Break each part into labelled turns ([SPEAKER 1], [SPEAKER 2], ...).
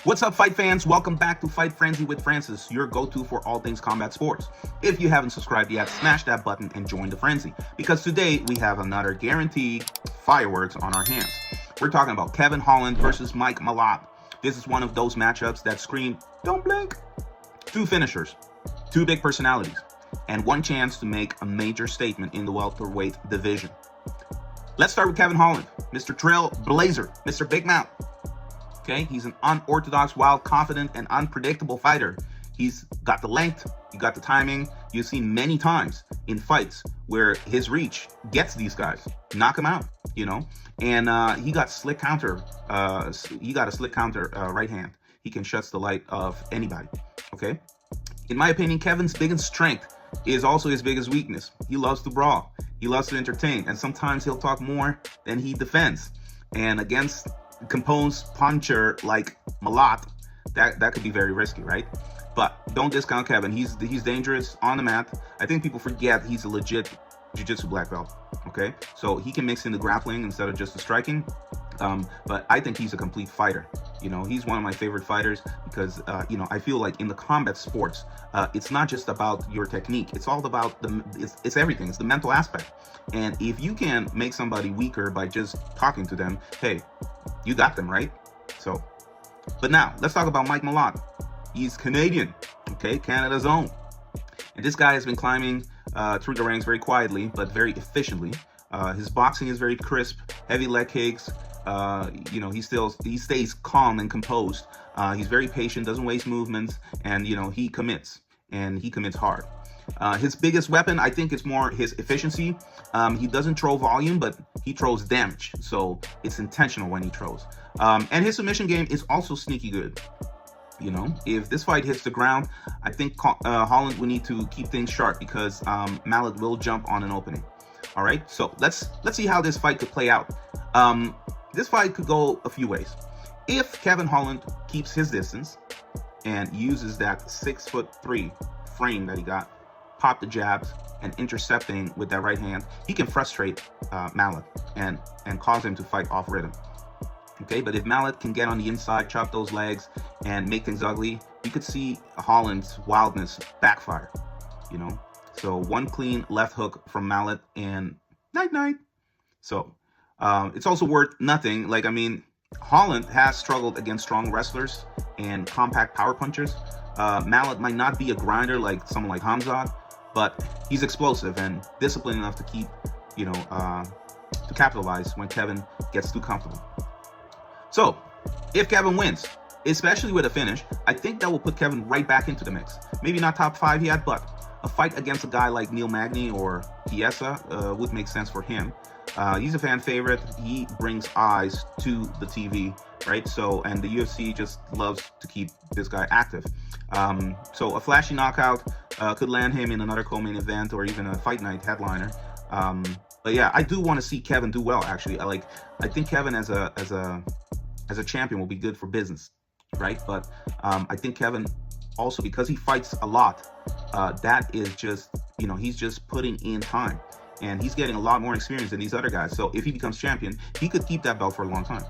[SPEAKER 1] What's up, fight fans? Welcome back to Fight Frenzy with Francis, your go-to for all things combat sports. If you haven't subscribed yet, smash that button and join the frenzy, because today we have another guaranteed fireworks on our hands. We're talking about Kevin Holland versus Mike Malott. This is one of those matchups that scream, don't blink. Two finishers, two big personalities, and one chance to make a major statement in the welterweight division. Let's start with Kevin Holland, Mr. Trailblazer, Mr. Big Mouth. Okay, he's an unorthodox, wild, confident, and unpredictable fighter. He's got the length, you got the timing. You've seen many times in fights where his reach gets these guys, knock him out, And he got slick counter. He got a slick counter right hand. He can shut the light of anybody. Okay, in my opinion, Kevin's biggest strength is also his biggest weakness. He loves to brawl. He loves to entertain, and sometimes he'll talk more than he defends. And against composed puncher like Malott, that could be very risky, right? But don't discount Kevin. He's dangerous on the mat. I think people forget he's a legit jiu-jitsu black belt. Okay, so he can mix in the grappling instead of just the striking. But I think he's a complete fighter. He's one of my favorite fighters because I feel like in the combat sports, it's not just about your technique. It's all about it's everything. It's the mental aspect. And if you can make somebody weaker by just talking to them, hey, you got them, right? So, but now let's talk about Mike Malott. He's Canadian, okay, Canada's own. And this guy has been climbing through the ranks very quietly, but very efficiently. His boxing is very crisp, heavy leg kicks. He stays calm and composed. He's very patient, doesn't waste movements, and he commits, and he commits hard. His biggest weapon, I think, is more his efficiency. He doesn't throw volume, but he throws damage, so it's intentional when he throws. And his submission game is also sneaky good. If this fight hits the ground, I think Holland will need to keep things sharp because Malott will jump on an opening. All right, so let's see how this fight could play out. This fight could go a few ways. If Kevin Holland keeps his distance and uses that 6'3" frame that he got, pop the jabs and intercepting with that right hand, he can frustrate Malott and cause him to fight off rhythm. Okay, but if Malott can get on the inside, chop those legs, and make things ugly, we could see Holland's wildness backfire. So one clean left hook from Malott and night. So it's also worth nothing. Holland has struggled against strong wrestlers and compact power punchers. Malott might not be a grinder like someone like Hamzat, but he's explosive and disciplined enough to keep, to capitalize when Kevin gets too comfortable. So if Kevin wins, especially with a finish, I think that will put Kevin right back into the mix. Maybe not top 5 yet, but a fight against a guy like Neil Magny or Chiesa would make sense for him. He's a fan favorite. He brings eyes to the TV, right? So, and the UFC just loves to keep this guy active. So a flashy knockout could land him in another co-main event or even a fight night headliner. But yeah, I do want to see Kevin do well. Actually, I think Kevin as a champion will be good for business, right? But I think Kevin also, because he fights a lot, that is just, he's just putting in time. And he's getting a lot more experience than these other guys. So if he becomes champion, he could keep that belt for a long time.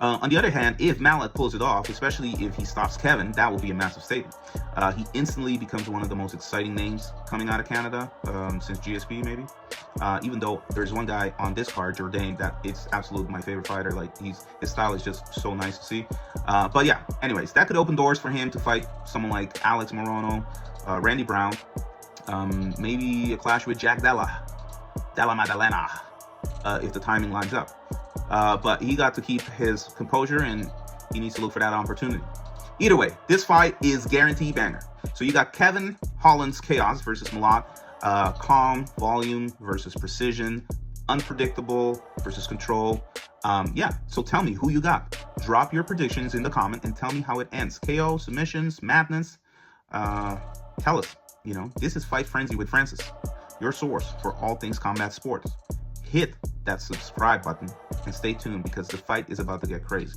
[SPEAKER 1] On the other hand, if Malott pulls it off, especially if he stops Kevin, that will be a massive statement. He instantly becomes one of the most exciting names coming out of Canada since GSP, maybe. Even though there's one guy on this card, Jourdain, that it's absolutely my favorite fighter. His style is just so nice to see. But yeah, anyways, that could open doors for him to fight someone like Alex Morono, Randy Brown, maybe a clash with Jack Della Maddalena, if the timing lines up. But he got to keep his composure, and he needs to look for that opportunity. Either way, this fight is guaranteed banger. So you got Kevin Holland's chaos versus Malott, calm, volume versus precision, unpredictable versus control. So tell me who you got. Drop your predictions in the comment and tell me how it ends. KO, submissions, madness. Tell us. This is Fight Frenzy with Francis, your source for all things combat sports. Hit that subscribe button and stay tuned because the fight is about to get crazy.